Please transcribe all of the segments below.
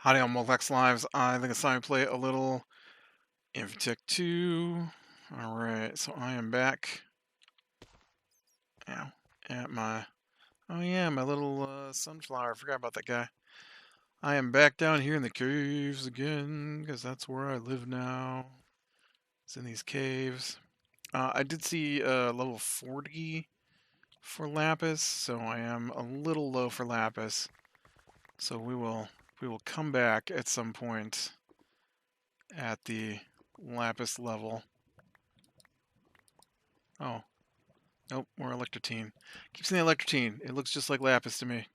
Howdy on Multilex Lives. I think it's time to play a little Infi-Tech 2. Alright, so I am back. Ow, at my... Oh yeah, my little sunflower. I forgot about that guy. I am back down here in the caves again, because that's where I live now. It's in these caves. I did see level 40 for lapis, so I am a little low for lapis. So we will come back at some point at the lapis level. Oh. Nope, more electrotine. Keep saying electrotine. It looks just like lapis to me.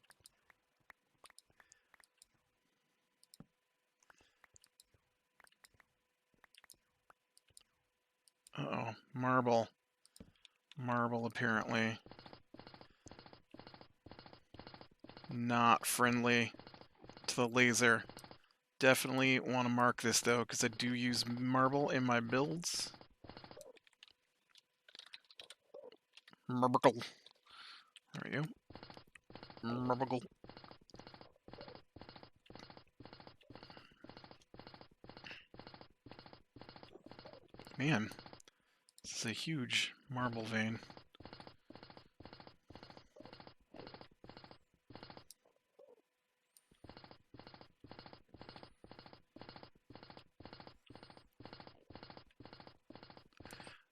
Uh-oh. Marble. Marble, apparently. Not friendly to the laser. Definitely want to mark this, though, because I do use marble in my builds. Marble. There we go. Marble. Man, this is a huge marble vein.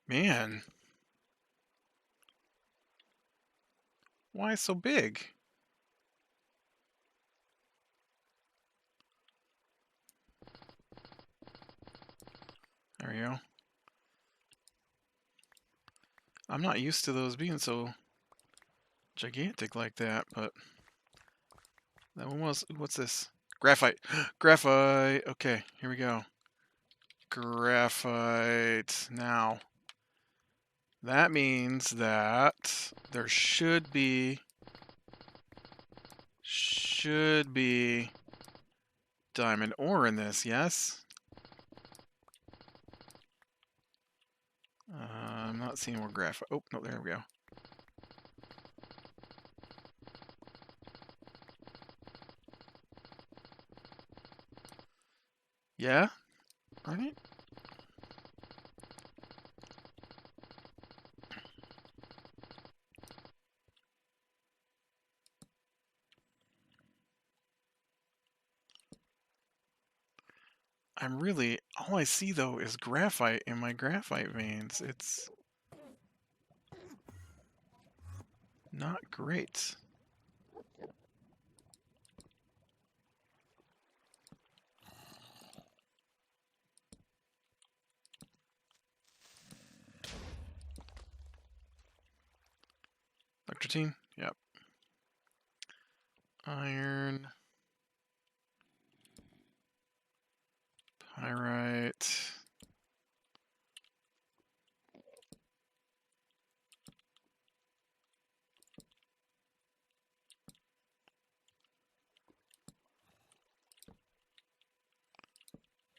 Man. Why so big? There we go. I'm not used to those being so gigantic like that, but that one was... What's this? Graphite. Graphite. Okay, here we go. Graphite. Now, that means that there should be diamond ore in this, yes? I'm not seeing more graphite. Oh, no, there we go. Yeah? Right? All I see though is graphite in my graphite veins. It's not great. Electrotine? Yep. Iron. Pyrite.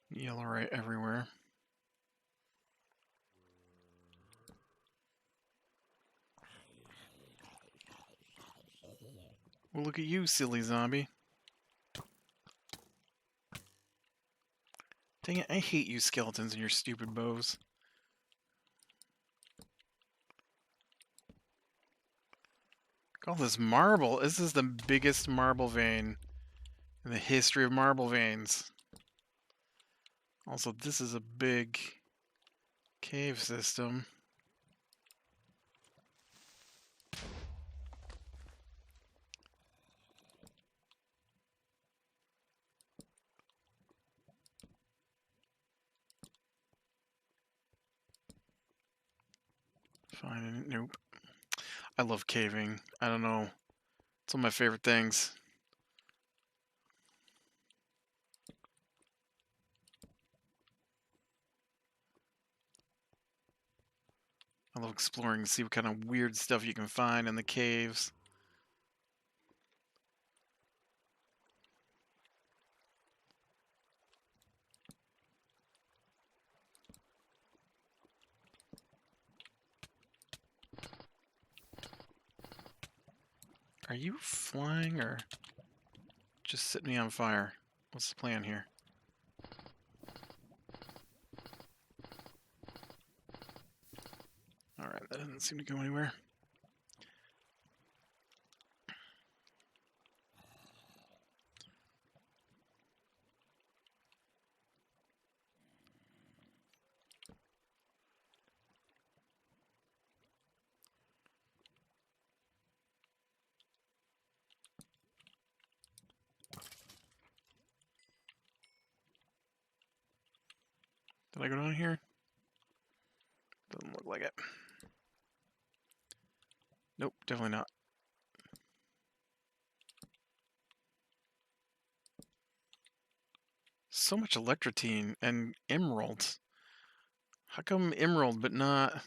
Yellow right everywhere. Well, look at you, silly zombie. Dang it, I hate you skeletons and your stupid bows. Look at all this marble. This is the biggest marble vein in the history of marble veins. Also, this is a big cave system. Fine, nope. I love caving. I don't know. It's one of my favorite things. I love exploring to see what kind of weird stuff you can find in the caves. Are you flying or just setting me on fire? What's the plan here? Alright, that doesn't seem to go anywhere. Did I go down here? Doesn't look like it. Nope, definitely not. So much electrotine and emeralds. How come emerald but not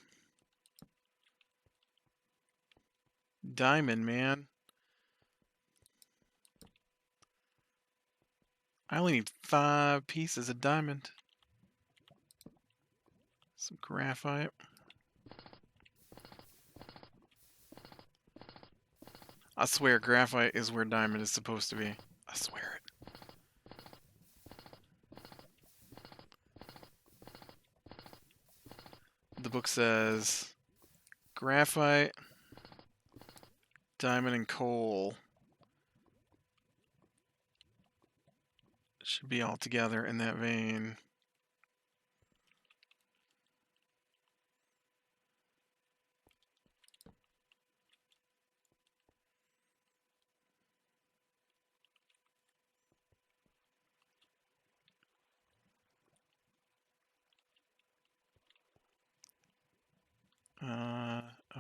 diamond, man? I only need 5 pieces of diamond. Some graphite. I swear graphite is where diamond is supposed to be. I swear it. The book says graphite, diamond, and coal should be all together in that vein.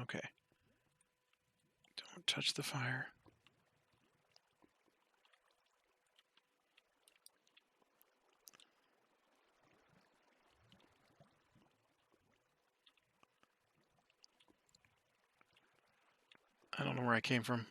Okay. Don't touch the fire. I don't know where I came from.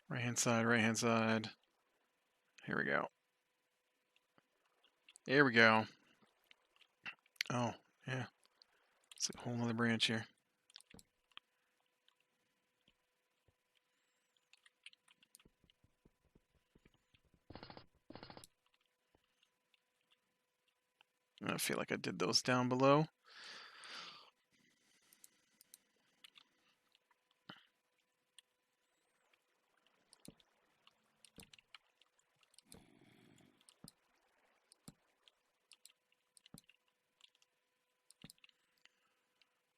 Right hand side, right hand side. Here we go. There we go. Oh, yeah. It's a whole other branch here. I feel like I did those down below.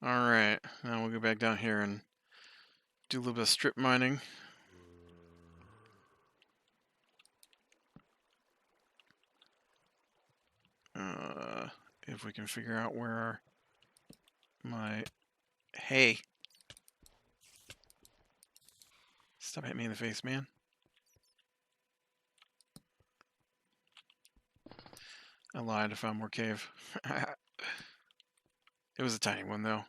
Alright, now we'll go back down here and do a little bit of strip mining. If we can figure out where my... Hey! Stop hitting me in the face, man. I lied, I found more cave. It was a tiny one, though.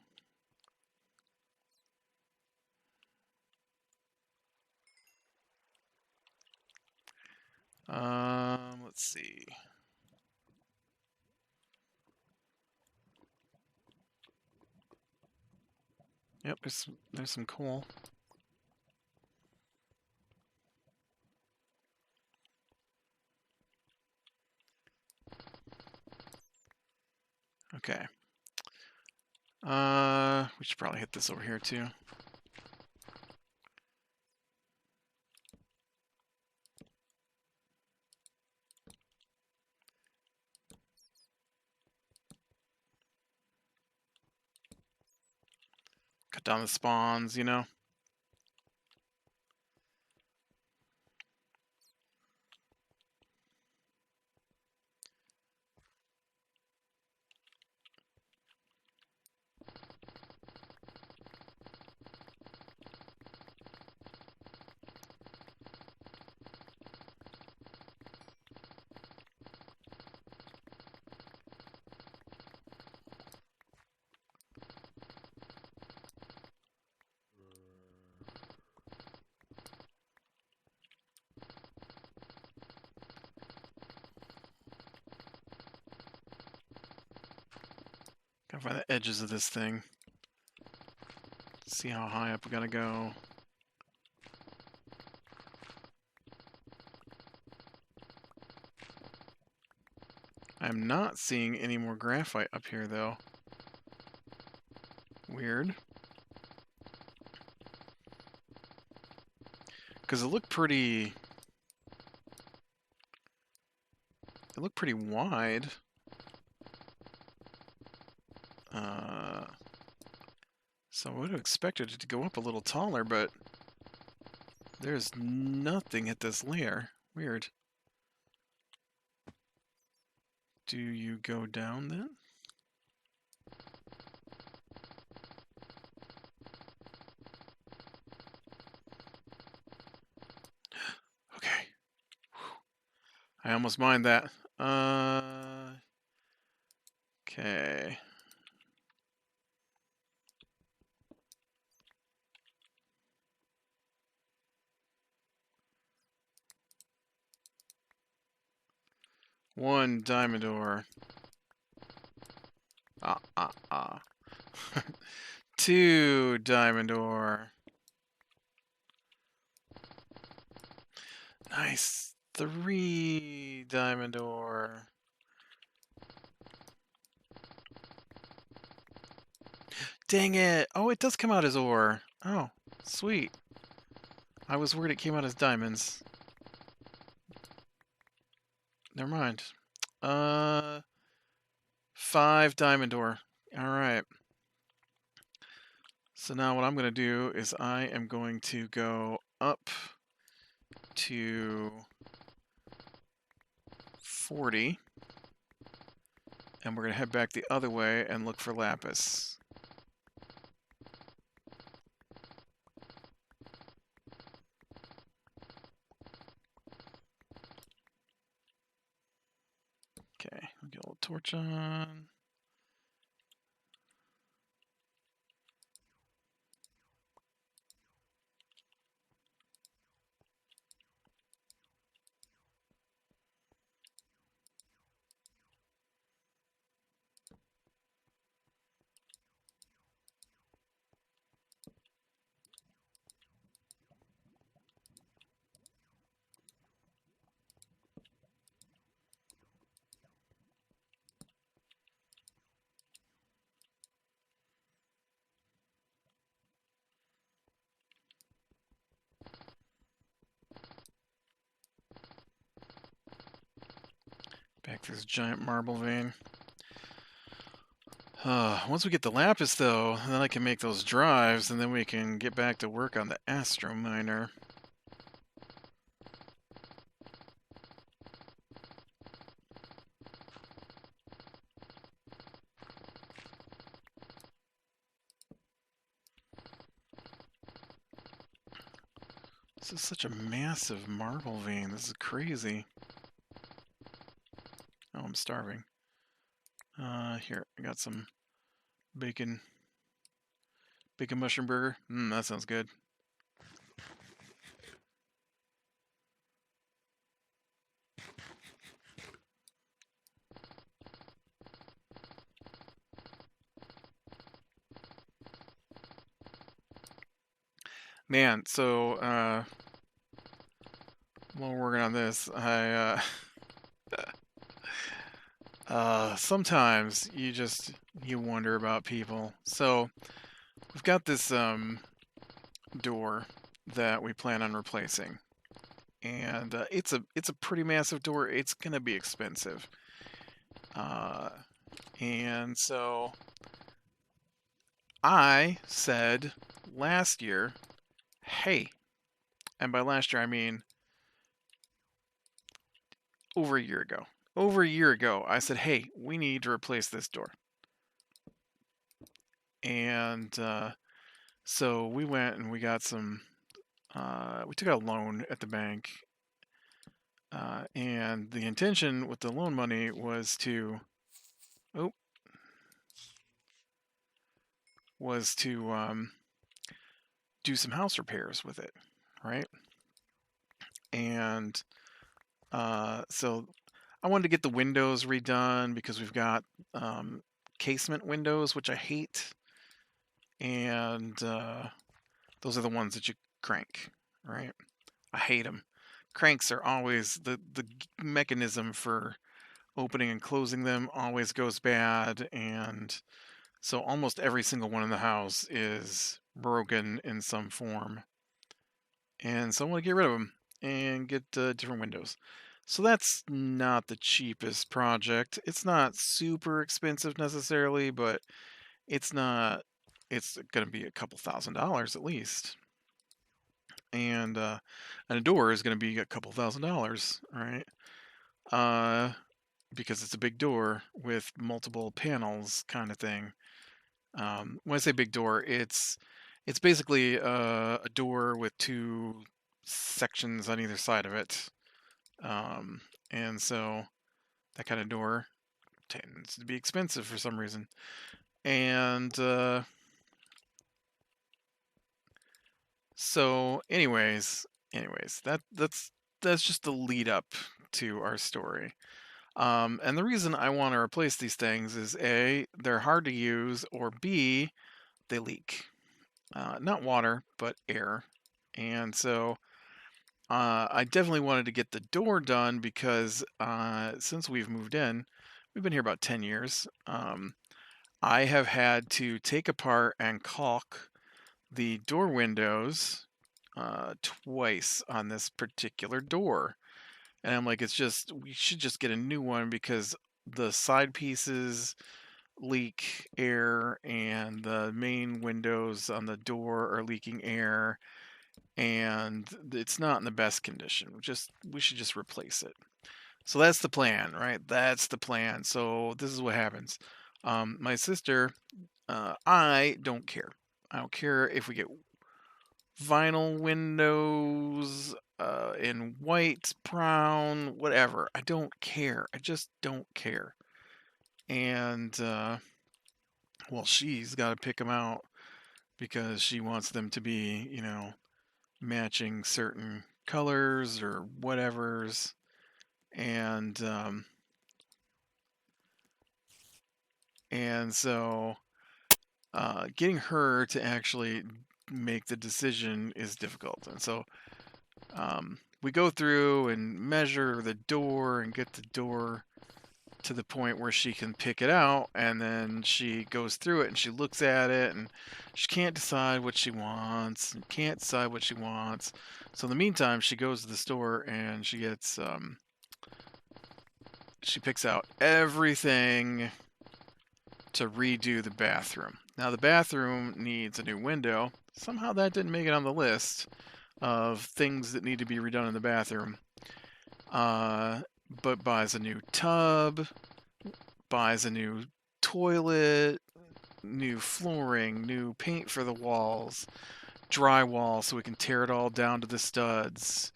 Let's see. Yep, there's some coal. Okay. We should probably hit this over here too. Cut down the spawns, you know. Gotta find the edges of this thing. See how high up we gotta go. I'm not seeing any more graphite up here, though. Weird. Because it looked pretty... It looked pretty wide. So I would have expected it to go up a little taller, but there's nothing at this layer. Weird. Do you go down then? Okay. I almost mined that. Okay. One diamond ore. Two diamond ore. Nice. Three diamond ore. Dang it. Oh, it does come out as ore. Oh, sweet. I was worried it came out as diamonds. Never mind. 5 diamond ore. Alright. So now what I'm going to do is I am going to go up to 40. And we're going to head back the other way and look for lapis. Okay, we'll get a little torch on. Back to this giant marble vein. Once we get the lapis, though, then I can make those drives, and then we can get back to work on the astro miner. This is such a massive marble vein. This is crazy. Oh, I'm starving. Here, I got some bacon mushroom burger. That sounds good. Man, so while we're working on this, I sometimes you wonder about people. So we've got this door that we plan on replacing, and it's a pretty massive door. It's gonna be expensive, and so I said last year, hey, and by last year I mean over a year ago. Over a year ago, I said, hey, we need to replace this door. And so we went and we got some, we took out a loan at the bank. And the intention with the loan money was to, do some house repairs with it, right? And so I wanted to get the windows redone because we've got casement windows, which I hate, and those are the ones that you crank, right? I hate them. Cranks are always the mechanism for opening and closing them always goes bad, and so almost every single one in the house is broken in some form. And so I want to get rid of them and get different windows. So that's not the cheapest project. It's not super expensive necessarily, but it's not. It's going to be a couple $1,000s at least, and a door is going to be a couple $1,000s, right? Because it's a big door with multiple panels, kind of thing. When I say big door, it's basically a door with two sections on either side of it, and so that kind of door tends to be expensive for some reason. And so, anyways, that's just the lead up to our story. And the reason I want to replace these things is A, they're hard to use, or B, they leak. Not water, but air. And so I definitely wanted to get the door done because since we've moved in, we've been here about 10 years. I have had to take apart and caulk the door windows twice on this particular door. And I'm like, we should just get a new one because the side pieces leak air and the main windows on the door are leaking air and it's not in the best condition. We should just replace it. So that's the plan, right? That's the plan. So this is what happens. My sister, I don't care. I don't care if we get vinyl windows in white, brown, whatever. I don't care. I just don't care. And well, she's got to pick them out because she wants them to be, matching certain colors or whatever's. And so getting her to actually make the decision is difficult. And so we go through and measure the door and get the door to the point where she can pick it out, and then she goes through it and she looks at it and she can't decide what she wants. So in the meantime, she goes to the store and she gets she picks out everything to redo the bathroom. Now the bathroom needs a new window. Somehow that didn't make it on the list of things that need to be redone in the bathroom. But buys a new tub, buys a new toilet, new flooring, new paint for the walls, drywall so we can tear it all down to the studs,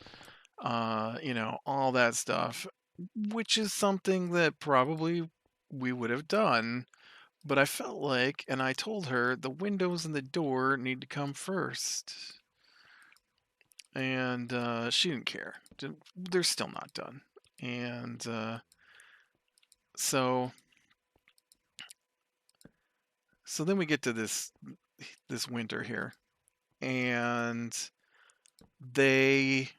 all that stuff, which is something that probably we would have done. But I felt like, and I told her, the windows and the door need to come first. And she didn't care. They're still not done. And so then we get to this winter here, and they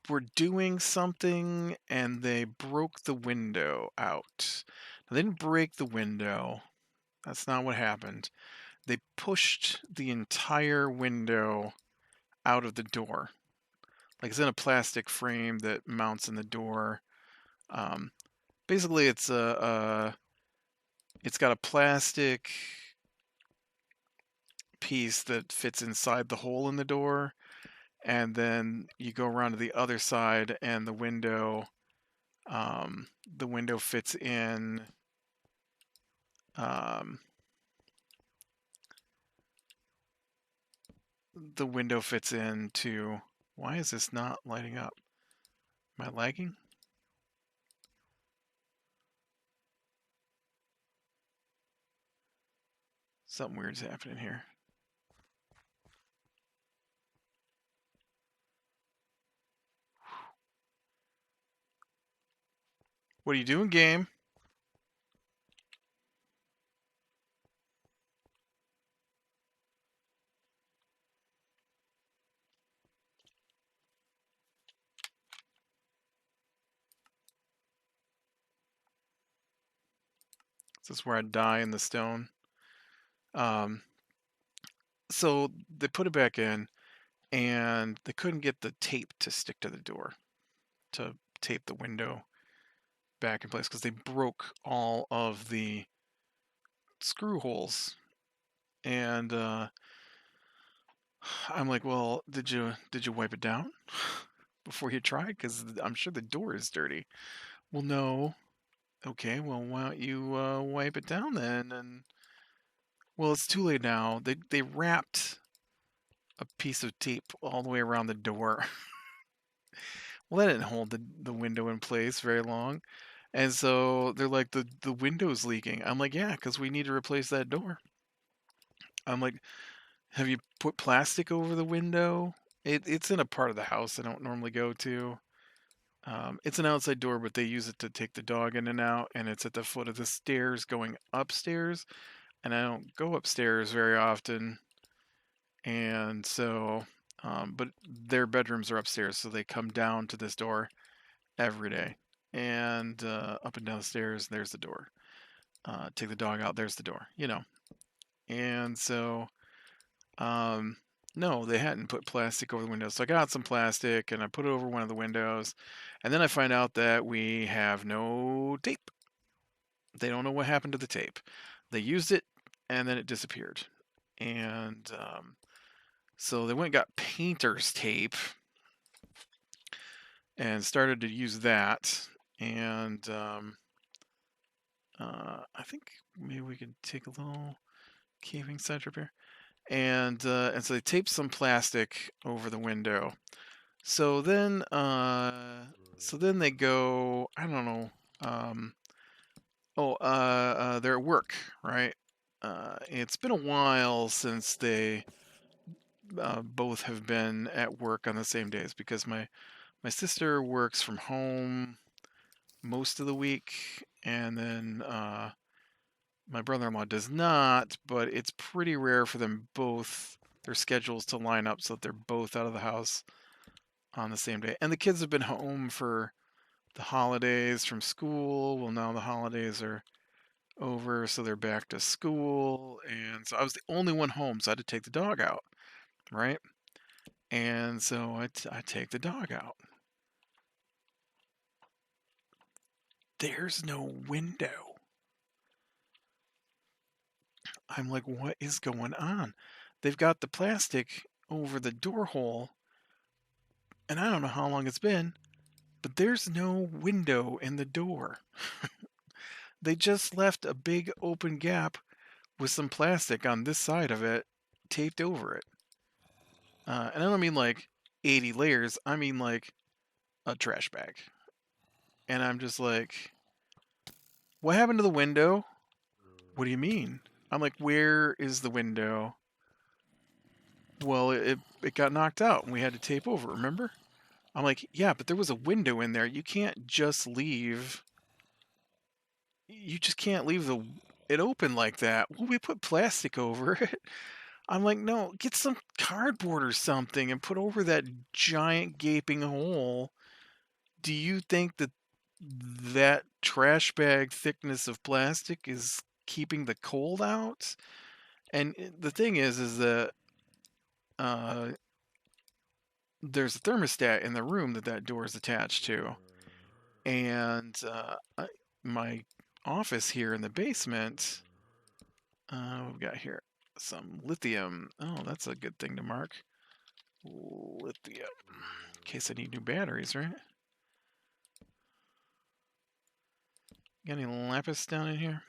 were doing something and they broke the window out. They didn't break the window. That's not what happened. They pushed the entire window out of the door. Like it's in a plastic frame that mounts in the door. Basically, it's it's got a plastic piece that fits inside the hole in the door, and then you go around to the other side, and the window fits in. The window fits into. Why is this not lighting up? Am I lagging? Something weird's happening here. What are you doing, game? This is where I'd die in the stone. Um, so they put it back in, and they couldn't get the tape to stick to the door to tape the window back in place because they broke all of the screw holes. And I'm like, well, did you wipe it down before you tried? Because I'm sure the door is dirty. Well, no. Okay, well, why don't you wipe it down then? And well, it's too late now. They wrapped a piece of tape all the way around the door. Well, that didn't hold the window in place very long. And so they're like, the window's leaking. I'm like, yeah, because we need to replace that door. I'm like, have you put plastic over the window? It's in a part of the house I don't normally go to. It's an outside door, but they use it to take the dog in and out, and it's at the foot of the stairs going upstairs. And I don't go upstairs very often. And so, but their bedrooms are upstairs, so they come down to this door every day. And up and down the stairs, there's the door. Take the dog out, there's the door, you know. And so, no, they hadn't put plastic over the windows. So I got some plastic and I put it over one of the windows. And then I find out that we have no tape. They don't know what happened to the tape. They used it and then it disappeared. And so they went and got painter's tape and started to use that. And I think maybe we could take a little caving side trip here. And so they taped some plastic over the window. So then they go. I don't know. They're at work, right? It's been a while since they both have been at work on the same days because my sister works from home most of the week, and then my brother-in-law does not, but it's pretty rare for them both, their schedules to line up so that they're both out of the house on the same day. And the kids have been home for the holidays from school. Well, now the holidays are over, so they're back to school. And so I was the only one home, so I had to take the dog out, right? And so I take the dog out. There's no window. I'm like, what is going on? They've got the plastic over the door hole, and I don't know how long it's been, but there's no window in the door. They just left a big open gap with some plastic on this side of it taped over it. And I don't mean like 80 layers, I mean like a trash bag. And I'm just like, what happened to the window? What do you mean? I'm like, where is the window? Well, it got knocked out and we had to tape over, remember? I'm like, yeah, but there was a window in there. You can't just leave. You just can't leave it open like that. Well, we put plastic over it. I'm like, no, get some cardboard or something and put over that giant gaping hole. Do you think that trash bag thickness of plastic is keeping the cold out? And the thing is that there's a thermostat in the room that door is attached to. And my office here in the basement, we've got here some lithium. Oh, that's a good thing to mark. Lithium. In case I need new batteries, right? Got any lapis down in here?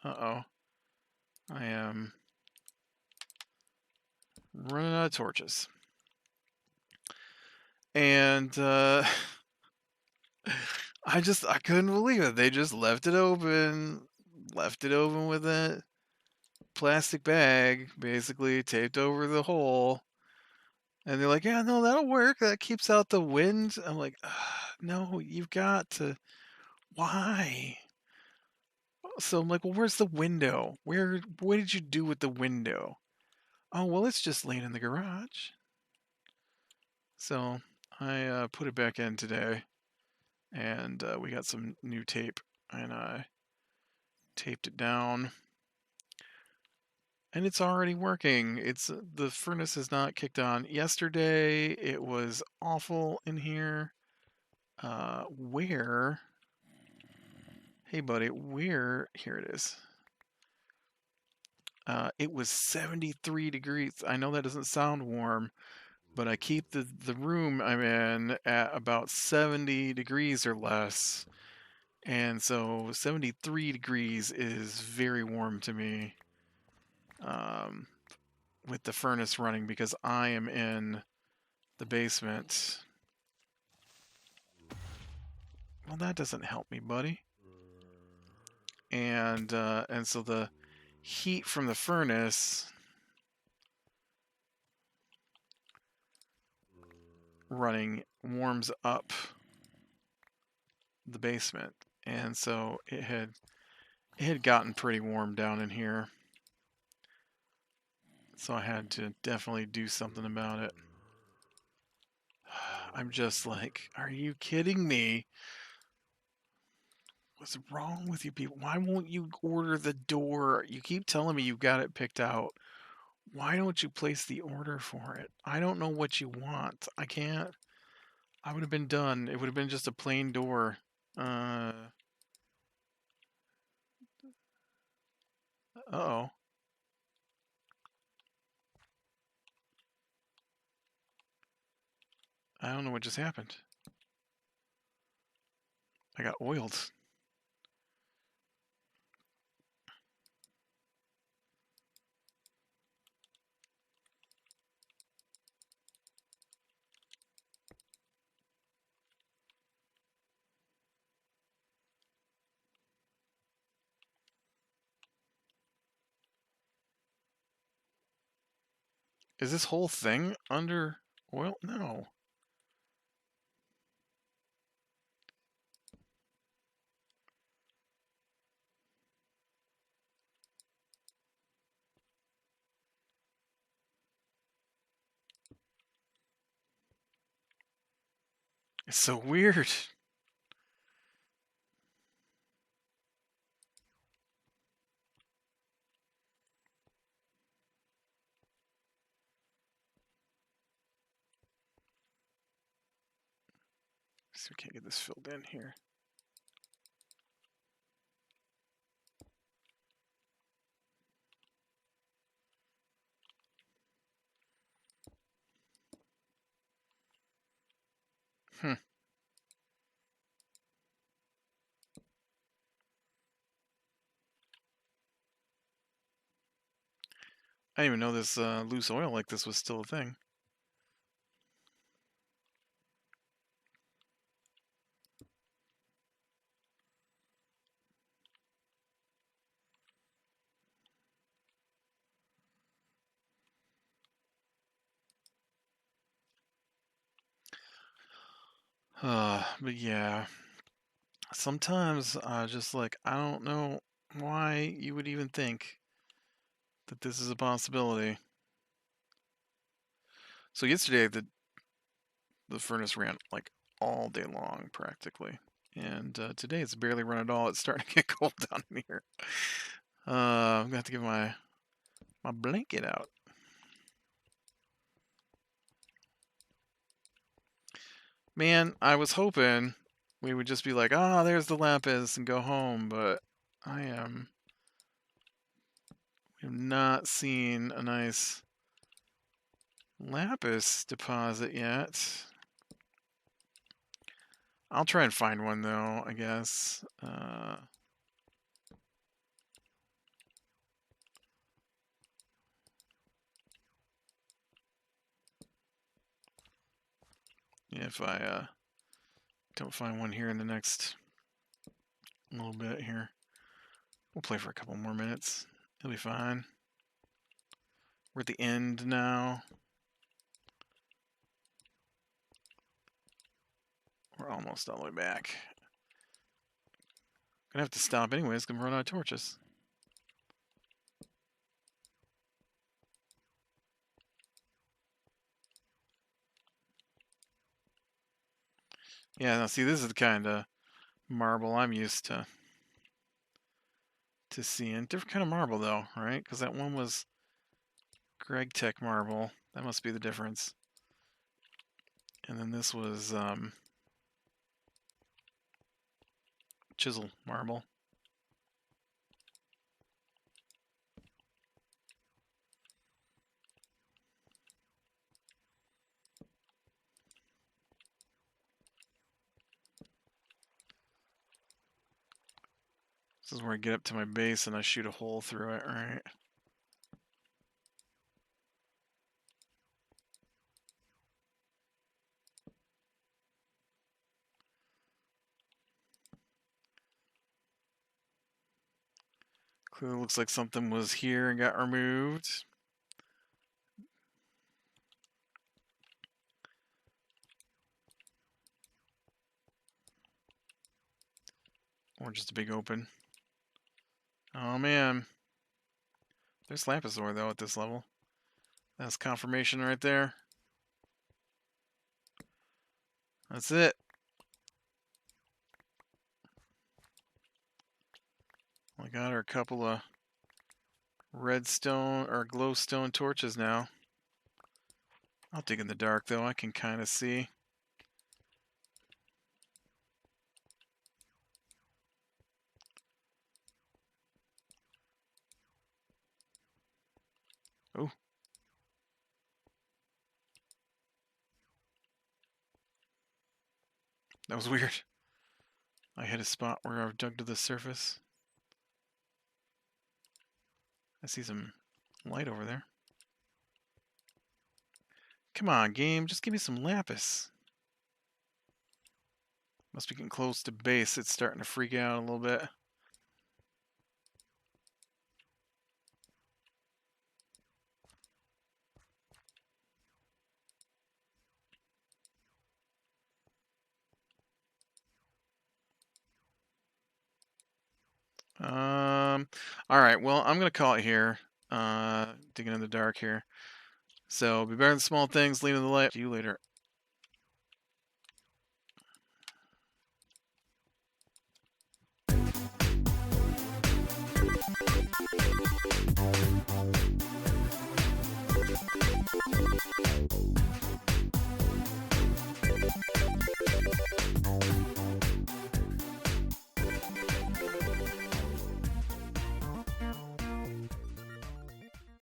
Uh-oh. I am running out of torches. And I couldn't believe it. They just left it open with a plastic bag, basically taped over the hole. And they're like, yeah, no, that'll work. That keeps out the wind. I'm like, no, you've got to. Why? So I'm like, well, where's the window? What did you do with the window? Oh, well, it's just laying in the garage. So I put it back in today, and we got some new tape, and I taped it down, and it's already working. It's the furnace is not kicked on. Yesterday it was awful in here. Where? Hey, buddy, where? Here it is. It was 73 degrees. I know that doesn't sound warm, but I keep the room I'm in at about 70 degrees or less. And so 73 degrees is very warm to me, um, with the furnace running because I am in the basement. Well, that doesn't help me, buddy. And so the heat from the furnace running warms up the basement, and so it had gotten pretty warm down in here, so I had to definitely do something about it. I'm just like, are you kidding me? What's wrong with you people? Why won't you order the door? You keep telling me you got it picked out. Why don't you place the order for it? I don't know what you want. I can't. I would have been done. It would have been just a plain door. Uh-oh. I don't know what just happened. I got oiled. Is this whole thing under oil? No. It's so weird. See, we can't get this filled in here. Hmm. I didn't even know this loose oil like this was still a thing. But yeah, sometimes just like, I don't know why you would even think that this is a possibility. So yesterday the furnace ran like all day long practically, and today it's barely run at all. It's starting to get cold down in here. I'm gonna have to get my blanket out. Man, I was hoping we would just be like, ah, there's the lapis and go home, but we have not seen a nice lapis deposit yet. I'll try and find one though, I guess. If I don't find one here in the next little bit here, we'll play for a couple more minutes. It'll be fine. We're at the end now. We're almost all the way back. Gonna have to stop anyways, because we're running out of torches. Yeah, now see, this is the kind of marble I'm used to seeing. Different kind of marble, though, right? Because that one was Tech marble. That must be the difference. And then this was chisel marble. This is where I get up to my base and I shoot a hole through it, right? Clearly looks like something was here and got removed. Or just a big open. Oh man. There's lapis ore though at this level. That's confirmation right there. That's it. We got our couple of redstone or glowstone torches now. I'll dig in the dark though, I can kind of see. Oh. That was weird. I hit a spot where I've dug to the surface. I see some light over there. Come on, game, just give me some lapis. Must be getting close to base. It's starting to freak out a little bit. All right, well, I'm gonna call it here. Digging in the dark here. So be better than small things, lean in the light. See you later.